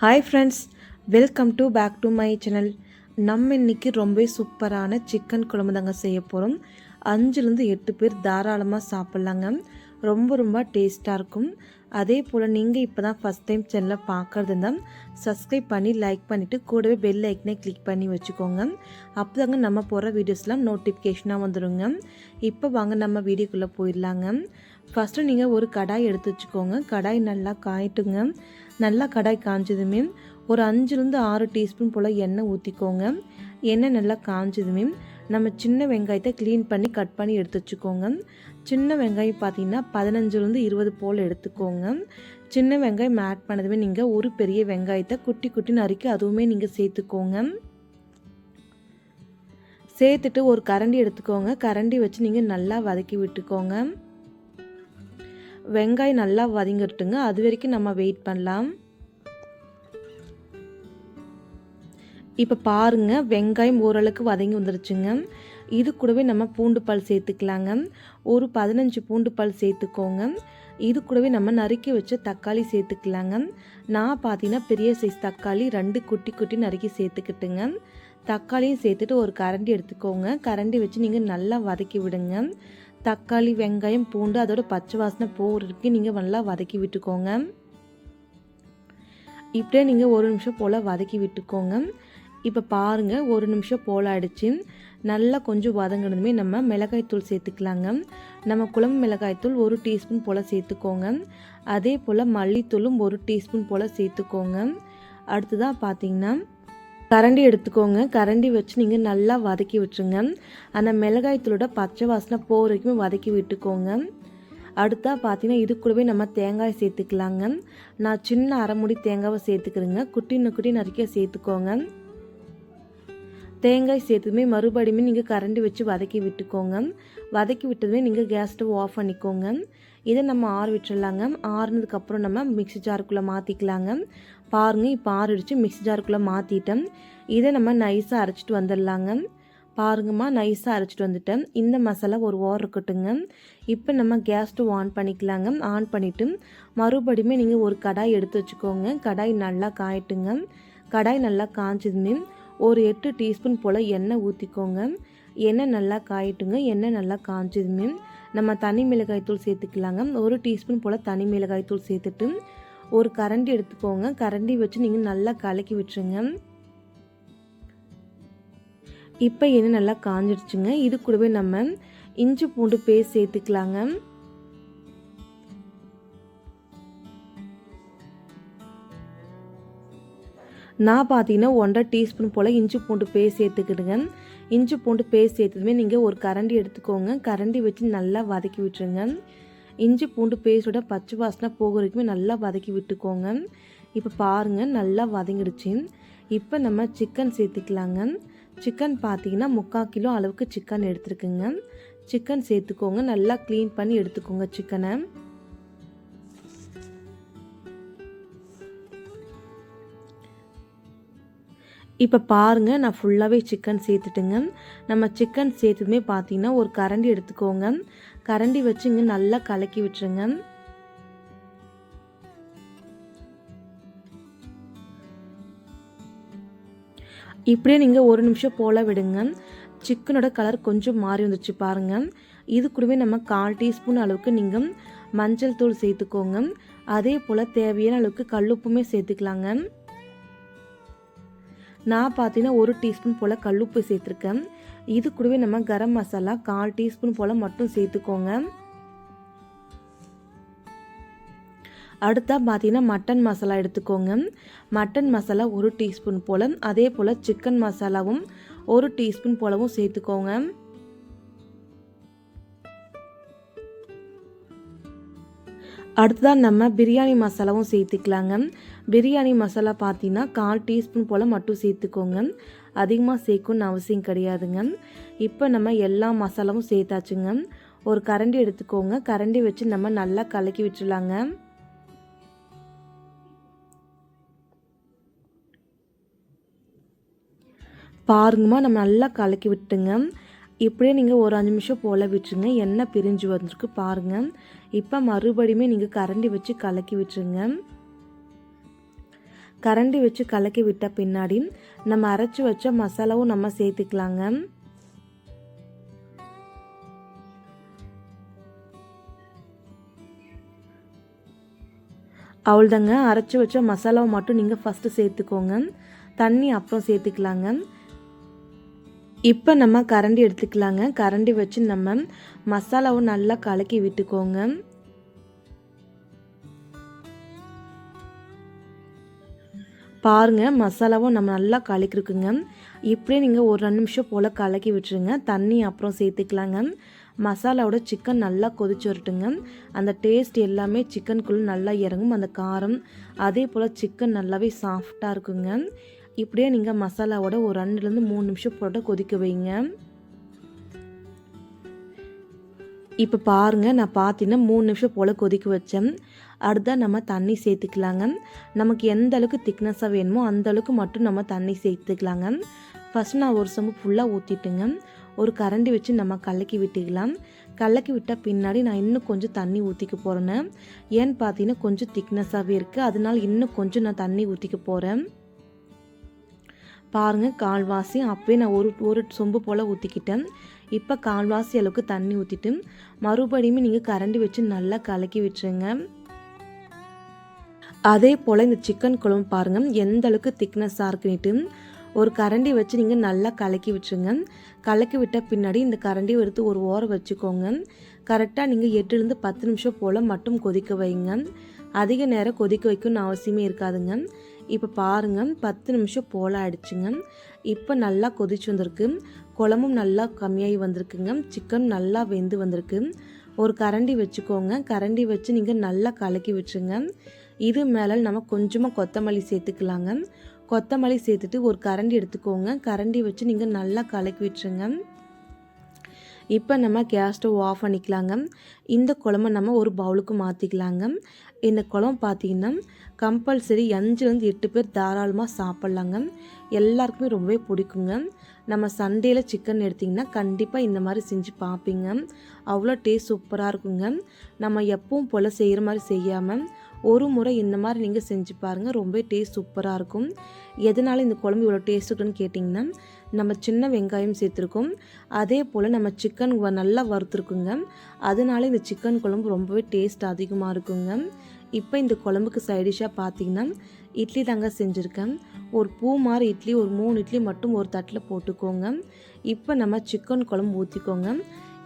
Hi friends, welcome back to my channel. நம்ம இன்றைக்கி ரொம்ப சூப்பரான சிக்கன் குழம்பு தாங்க செய்ய போகிறோம். 5-8 பேர் தாராளமாக சாப்பிட்லாங்க. ரொம்ப டேஸ்ட்டாக இருக்கும். அதே போல் நீங்கள் இப்போ தான் ஃபஸ்ட் டைம் சேனலை பார்க்குறது இருந்தால் சப்ஸ்கிரைப் பண்ணி லைக் பண்ணிவிட்டு கூடவே பெல் ஐக்கனை கிளிக் பண்ணி வச்சுக்கோங்க. அப்போ தாங்க நம்ம போகிற வீடியோஸ்லாம் நோட்டிஃபிகேஷனாக வந்துடுங்க. இப்போ வாங்க நம்ம வீடியோக்குள்ளே போயிடலாங்க. ஃபஸ்ட்டு நீங்கள் ஒரு கடாய் எடுத்து வச்சுக்கோங்க. கடாய் நல்லா காயட்டுங்க. நல்லா கடாய் காய்ஞ்சதுமே ஒரு 5-6 டீஸ்பூன் போல் எண்ணெய் ஊற்றிக்கோங்க. எண்ணெய் நல்லா காய்ஞ்சதுமே நம்ம சின்ன வெங்காயத்தை க்ளீன் பண்ணி கட் பண்ணி எடுத்து வச்சுக்கோங்க. சின்ன வெங்காயம் பார்த்திங்கன்னா 15-20 போல் எடுத்துக்கோங்க. சின்ன வெங்காயம் ஆட் பண்ணதுமே நீங்கள் ஒரு பெரிய வெங்காயத்தை குட்டி நறுக்கி அதுவுமே நீங்கள் சேர்த்துக்கோங்க. சேர்த்துட்டு ஒரு கரண்டி எடுத்துக்கோங்க. கரண்டி வச்சு நீங்கள் நல்லா வதக்கி விட்டுக்கோங்க. வெங்காயம் நல்லா வதங்கிட்டுங்க. அது வரைக்கும் நம்ம வெயிட் பண்ணலாம். இப்போ பாருங்கள், வெங்காயம் ஓரளவுக்கு வதங்கி வந்துருச்சுங்க. இது கூடவே நம்ம பூண்டு பல் சேர்த்துக்கலாங்க. ஒரு 15 பூண்டு பல் சேர்த்துக்கோங்க. இது கூடவே நம்ம நறுக்கி வச்ச தக்காளி சேர்த்துக்கலாங்க. நான் பார்த்தீங்கன்னா பெரிய சைஸ் தக்காளி 2 குட்டி நறுக்கி சேர்த்துக்கிட்டுங்க. தக்காளியும் சேர்த்துட்டு ஒரு கரண்டி எடுத்துக்கோங்க. கரண்டி வச்சு நீங்கள் நல்லா வதக்கி விடுங்க. தக்காளி, வெங்காயம், பூண்டு அதோட பச்சை வாசனை போகிறதுக்கு நீங்கள் நல்லா வதக்கி விட்டுக்கோங்க. இப்படியே நீங்கள் 1 நிமிஷம் போல் வதக்கி விட்டுக்கோங்க. இப்போ பாருங்கள், 1 நிமிஷம் போல் ஆகிடுச்சு. நல்லா கொஞ்சம் வதங்கினதுமே நம்ம மிளகாய்த்தூள் சேர்த்துக்கலாங்க. நம்ம குழம்பு மிளகாய்த்தூள் 1 டீஸ்பூன் போல் சேர்த்துக்கோங்க. அதே போல் மல்லித்தூளும் 1 டீஸ்பூன் போல் சேர்த்துக்கோங்க. அடுத்ததாக பார்த்தீங்கன்னா கரண்டி எடுத்துக்கோங்க. கரண்டி வச்சு நீங்கள் நல்லா வதக்கி விட்டுருங்க. அந்த மிளகாய்த்தூளோட பச்சை வாசனை போகிற வரைக்கும் வதக்கி விட்டுக்கோங்க. அடுத்தா பார்த்தீங்கன்னா இது கூடவே நம்ம தேங்காய் சேர்த்துக்கலாங்க. நான் சின்ன அரைமுடி தேங்காவை சேர்த்துக்கிறேங்க. குட்டி நறுக்கிய சேர்த்துக்கோங்க. தேங்காய் சேர்த்துமே மறுபடியுமே நீங்கள் கரண்டி வச்சு வதக்கி விட்டுக்கோங்க. வதக்கி விட்டதுமே நீங்கள் கேஸ் ஸ்டவ் ஆஃப் பண்ணிக்கோங்க. இதை நம்ம ஆற விட்டுடலாங்க. ஆறுனதுக்கப்புறம் நம்ம மிக்ஸி ஜாருக்குள்ளே மாற்றிக்கலாங்க. பாருங்கள், இப்போ ஆறிடுச்சு. மிக்ஸி ஜாருக்குள்ளே மாற்றிட்டேன். இதை நம்ம நைஸாக அரைச்சிட்டு வந்துடலாங்க. பாருங்கம்மா, நைஸாக அரைச்சிட்டு வந்துட்டேன். இந்த மசாலா ஒரு ஓரம் இருக்கட்டுங்க. இப்போ நம்ம கேஸ் ஸ்டவ் ஆன் பண்ணிக்கலாங்க. ஆன் பண்ணிவிட்டு மறுபடியுமே நீங்கள் ஒரு கடாய் எடுத்து வச்சுக்கோங்க. கடாய் நல்லா காயட்டுங்க. கடாய் நல்லா காய்ச்சதுமே ஒரு 8 டீஸ்பூன் போல் எண்ணெய் ஊற்றிக்கோங்க. எண்ணெய் நல்லா காயட்டுங்க. எண்ணெய் நல்லா காய்ச்சதுமே நம்ம தனி மிளகாய்த்தூள் சேர்த்துக்கலாங்க. 1 டீஸ்பூன் போல் தனி மிளகாய்த்தூள் சேர்த்துட்டு ஒரு கரண்டி எடுத்துக்கோங்க. கரண்டி வச்சு நீங்கள் நல்லா கலக்கி விட்டுருங்க. இப்போ எண்ணெய் நல்லா காஞ்சிடுச்சுங்க. இது கூடவே நம்ம இஞ்சி பூண்டு பேஸ்ட் சேர்த்துக்கலாங்க. நான் பார்த்தீங்கன்னா 1.5 டீஸ்பூன் போல் இஞ்சி பூண்டு பேஸ்ட் சேர்த்துக்கிடுங்க. இஞ்சி பூண்டு பேஸ்ட் சேர்த்ததுமே நீங்கள் ஒரு கரண்டி எடுத்துக்கோங்க. கரண்டி வச்சு நல்லா வதக்கி விட்டுருங்க. இஞ்சி பூண்டு பேஸ்ட்டோட பச்சை வாசனை போகிற வரைக்குமே நல்லா வதக்கி விட்டுக்கோங்க. இப்போ பாருங்கள், நல்லா வதங்கிடுச்சு. இப்போ நம்ம சிக்கன் சேர்த்துக்கலாங்க. சிக்கன் பார்த்தீங்கன்னா 3/4 கிலோ அளவுக்கு சிக்கன் எடுத்துருக்குங்க. சிக்கன் சேர்த்துக்கோங்க. நல்லா க்ளீன் பண்ணி எடுத்துக்கோங்க சிக்கனை. இப்போ பாருங்கள், நான் ஃபுல்லாகவே சிக்கன் சேர்த்துட்டுங்க. நம்ம சிக்கன் சேர்த்ததுமே பார்த்தீங்கன்னா ஒரு கரண்டி எடுத்துக்கோங்க. கரண்டி வச்சுங்க நல்லா கலக்கி விட்டுருங்க. இப்படியே நீங்கள் 1 நிமிஷம் போல் விடுங்க. சிக்கனோட கலர் கொஞ்சம் மாறி வந்துச்சு பாருங்கள். இது கூடவே நம்ம 1/4 டீஸ்பூன் அளவுக்கு நீங்கள் மஞ்சள் தூள் சேர்த்துக்கோங்க. அதே போல் தேவையான அளவுக்கு கல்லுப்புமே சேர்த்துக்கலாங்க. நான் பார்த்தீங்கன்னா 1 டீஸ்பூன் போல் கல்லுப்பு சேர்த்துருக்கேன். இது கூடவே நம்ம கரம் மசாலா 1/4 டீஸ்பூன் போல் மட்டும் சேர்த்துக்கோங்க. அடுத்தா பார்த்தீங்கன்னா மட்டன் மசாலா எடுத்துக்கோங்க. மட்டன் மசாலா 1 டீஸ்பூன் போல், அதே போல் சிக்கன் மசாலாவும் 1 டீஸ்பூன் போலவும் சேர்த்துக்கோங்க. அடுத்ததான் நம்ம பிரியாணி மசாலாவும் சேர்த்துக்கலாங்க. பிரியாணி மசாலா பார்த்தீங்கன்னா 1/4 டீஸ்பூன் போல் மட்டும் சேர்த்துக்கோங்க. அதிகமாக சேர்க்கணும்னு அவசியம் கிடையாதுங்க. இப்போ நம்ம எல்லா மசாலாவும் சேர்த்தாச்சுங்க. ஒரு கரண்டி எடுத்துக்கோங்க. கரண்டி வச்சு நம்ம நல்லா கலக்கி விட்டுலாங்க. பாருங்கம்மா, நம்ம நல்லா கலக்கி விட்டுங்க. இப்படியே நீங்கள் ஒரு 5 நிமிஷம் போல் விட்டுருங்க. எண்ணெய் பிரிஞ்சு வந்துருக்கு பாருங்கள். இப்போ மறுபடியுமே நீங்கள் கரண்டி வச்சு கலக்கி விட்டுருங்க. கரண்டி வச்சு கலக்கி விட்ட பின்னாடி நம்ம அரைச்சி வச்ச மசாலாவும் நம்ம சேர்த்துக்கலாங்க. அவ்வளோதாங்க, அரைச்சி வச்ச மசாலாவை மட்டும் நீங்கள் ஃபஸ்ட்டு சேர்த்துக்கோங்க. தண்ணி அப்புறம் சேர்த்துக்கலாங்க. இப்போ நம்ம கரண்டி எடுத்துக்கலாங்க. கரண்டி வச்சு நம்ம மசாலாவை நல்லா கலக்கி விட்டுக்கோங்க. பாருங்கள், மசாலாவும் நம்ம நல்லா கலக்கிருக்குங்க. இப்படியே நீங்கள் ஒரு 2 நிமிஷம் போல் கலக்கி விட்டுருங்க. தண்ணி அப்புறம் சேர்த்துக்கலாங்க. மசாலாவோட சிக்கன் நல்லா கொதிச்சு வரட்டுங்க. அந்த டேஸ்ட் எல்லாமே சிக்கனுக்குள்ளே நல்லா இறங்கும். அந்த காரம் அதே போல் சிக்கன் நல்லாவே சாஃப்டாக இருக்குங்க. இப்படியே நீங்கள் மசாலாவோட ஒரு 2லேருந்து 3 நிமிஷம் போட்டு கொதிக்க வைங்க. இப்போ பாருங்கள், நான் பார்த்தீங்கன்னா 3 நிமிஷம் போல் கொதிக்க வச்சேன். அடுத்தா நம்ம தண்ணி சேர்த்துக்கலாங்க. நமக்கு எந்த அளவுக்கு திக்னஸாக வேணுமோ அந்த அளவுக்கு மட்டும் நம்ம தண்ணி சேர்த்துக்கலாங்க. ஃபஸ்ட் நான் ஒரு சொம்பு ஃபுல்லாக ஊற்றிட்டுங்க. ஒரு கரண்டி வச்சு நம்ம கலக்கி விட்டுக்கலாம். கலக்கி விட்டால் பின்னாடி நான் இன்னும் கொஞ்சம் தண்ணி ஊற்றிக்க போகிறேன்னு. ஏன்னு பார்த்தீங்கன்னா கொஞ்சம் திக்னஸாகவே இருக்குது, அதனால இன்னும் கொஞ்சம் நான் தண்ணி ஊற்றிக்க போகிறேன். பாருங்கள், கால்வாசி அப்போயே நான் ஒரு சொம்பு போல் ஊற்றிக்கிட்டேன். இப்போ கால்வாசி அளவுக்கு தண்ணி ஊற்றிட்டு மறுபடியும் நீங்கள் கரண்டி வச்சு நல்லா கலக்கி விட்டுருங்க. அதே போல் இந்த சிக்கன் குழம்பு பாருங்கள் எந்த அளவுக்கு திக்னஸாக இருக்குன்னுட்டு ஒரு கரண்டி வச்சு நீங்கள் நல்லா கலக்கி விட்டுருங்க. கலக்கி விட்ட பின்னாடி இந்த கரண்டியை எடுத்து ஒரு ஓரம் வச்சுக்கோங்க. கரெக்டாக நீங்கள் 8லேருந்து 10 நிமிஷம் போல் மட்டும் கொதிக்க வைங்க. அதிக நேரம் கொதிக்க வைக்கணும்னு அவசியமே இருக்காதுங்க. இப்போ பாருங்கள், 10 நிமிஷம் போல் ஆயிடுச்சுங்க. இப்போ நல்லா கொதிச்சு வந்திருக்கு. குழம்பும் நல்லா கம்மியாகி வந்திருக்குங்க. சிக்கன் நல்லா வெந்து வந்திருக்கு. ஒரு கரண்டி வச்சுக்கோங்க. கரண்டி வச்சு நீங்கள் நல்லா கலக்கி விட்டுருங்க. இது மேலே நம்ம கொஞ்சமாக கொத்தமல்லி சேர்த்துக்கலாங்க. கொத்தமல்லி சேர்த்துட்டு ஒரு கரண்டி எடுத்துக்கோங்க. கரண்டி வச்சு நீங்கள் நல்லா கலக்கி விட்டுருங்க. இப்போ நம்ம கேஸ் ஸ்டவ் ஆஃப் பண்ணிக்கலாங்க. இந்த குழம்பை நம்ம ஒரு பவுலுக்கு மாற்றிக்கலாங்க. இந்த குழம்பு பார்த்திங்கன்னா கம்பல்சரி 5லேருந்து 8 பேர் தாராளமாக சாப்பிட்லாங்க. எல்லாருக்குமே ரொம்பவே பிடிக்குங்க. நம்ம சண்டேயில் சிக்கன் எடுத்திங்கன்னா கண்டிப்பாக இந்த மாதிரி செஞ்சு பார்ப்பீங்க. அவ்வளோ டேஸ்ட் சூப்பராக இருக்குங்க. நம்ம எப்பவும் போல் செய்கிற மாதிரி செய்யாமல் ஒரு முறை இந்த மாதிரி நீங்கள் செஞ்சு பாருங்கள். ரொம்ப டேஸ்ட் சூப்பராக இருக்கும். எதனால் இந்த குழம்பு இவ்வளோ டேஸ்ட் இருக்குன்னு கேட்டிங்கன்னா நம்ம சின்ன வெங்காயம் சேர்த்துருக்கோம். அதே போல் நம்ம சிக்கன் நல்லா வறுத்துருக்குங்க. அதனால இந்த சிக்கன் குழம்பு ரொம்பவே டேஸ்ட் அதிகமாக இருக்குங்க. இப்போ இந்த குழம்புக்கு சைடிஷாக பார்த்தீங்கன்னா இட்லி தாங்க செஞ்சுருக்கேன். ஒரு பூ மாதிரி இட்லி, ஒரு 3 இட்லி மட்டும் ஒரு தட்டில் போட்டுக்கோங்க. இப்போ நம்ம சிக்கன் குழம்பு ஊற்றிக்கோங்க.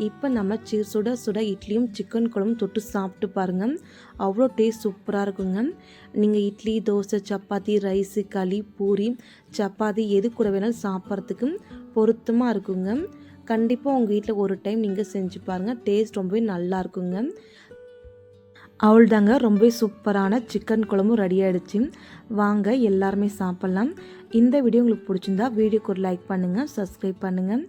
இப்போ நம்ம சுட சுட இட்லியும் சிக்கன் குழம்பும் தொட்டு சாப்பிட்டு பாருங்கள். அவ்வளோ டேஸ்ட் சூப்பராக இருக்குங்க. நீங்கள் இட்லி, தோசை, சப்பாத்தி, ரைஸு, களி, பூரி, சப்பாத்தி எது கூட வேணாலும் சாப்பிட்றதுக்கு பொருத்தமாக இருக்குங்க. கண்டிப்பாக உங்கள் வீட்டில் ஒரு டைம் நீங்கள் செஞ்சு பாருங்கள். டேஸ்ட் ரொம்பவே நல்லா இருக்குங்க. அவ்வளோதாங்க, ரொம்பவே சூப்பரான சிக்கன் குழம்பும் ரெடி ஆகிடுச்சு. வாங்க எல்லாருமே சாப்பிட்லாம். இந்த வீடியோ உங்களுக்கு பிடிச்சிருந்தா வீடியோக்கு ஒரு லைக் பண்ணுங்கள், சப்ஸ்கிரைப் பண்ணுங்கள்,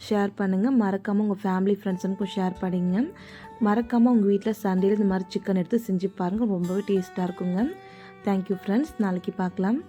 ஷேர் பண்ணுங்கள். மறக்காமல் உங்கள் ஃபேமிலி ஃப்ரெண்ட்ஸுக்கும் ஷேர் பண்ணிங்க. மறக்காமல் உங்கள் வீட்டில் சண்டேயில் இந்த மாதிரி சிக்கன் எடுத்து செஞ்சு பாருங்கள். ரொம்பவே டேஸ்ட்டாக இருக்குங்க. Thank you friends. நாளைக்கு பார்க்கலாம்.